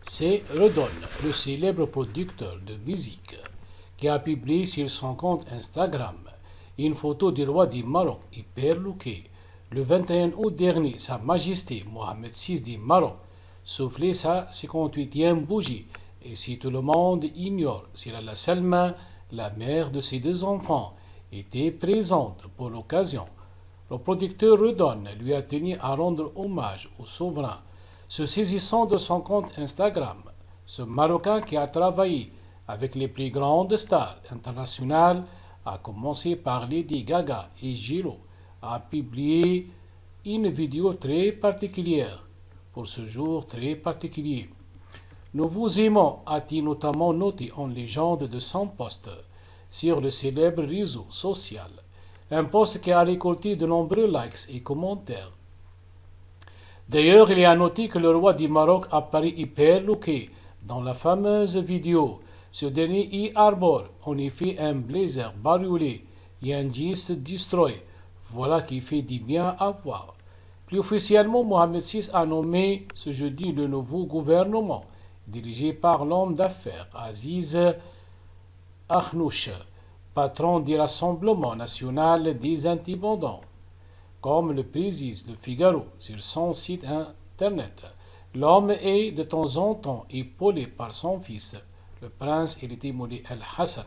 C'est Redon, le célèbre producteur de musique, qui a publié sur son compte Instagram une photo du roi du Maroc, hyper looké. Le 21 août dernier, Sa Majesté Mohamed VI du Maroc soufflait sa 58e bougie. Et si tout le monde ignore, si la Salma, la mère de ses deux enfants, était présente pour l'occasion, le producteur Redon lui a tenu à rendre hommage au souverain. Se saisissant de son compte Instagram, ce Marocain qui a travaillé avec les plus grandes stars internationales, à commencer par Lady Gaga et J.Lo, a publié une vidéo très particulière pour ce jour très particulier. Nous vous aimons, a-t-il notamment noté en légende de son post sur le célèbre réseau social. Un post qui a récolté de nombreux likes et commentaires. D'ailleurs, il est à noter que le roi du Maroc apparaît hyper looké dans la fameuse vidéo. Ce dernier y arbore en effet un blazer bariolé et un jeans destroy. Voilà qui fait du bien à voir. Plus officiellement, Mohamed VI a nommé ce jeudi le nouveau gouvernement, dirigé par l'homme d'affaires Aziz Akhnouch, patron du Rassemblement national des indépendants. Comme le précise le Figaro sur son site internet, l'homme est de temps en temps épaulé par son fils, le prince héritier Moulay El Hassan.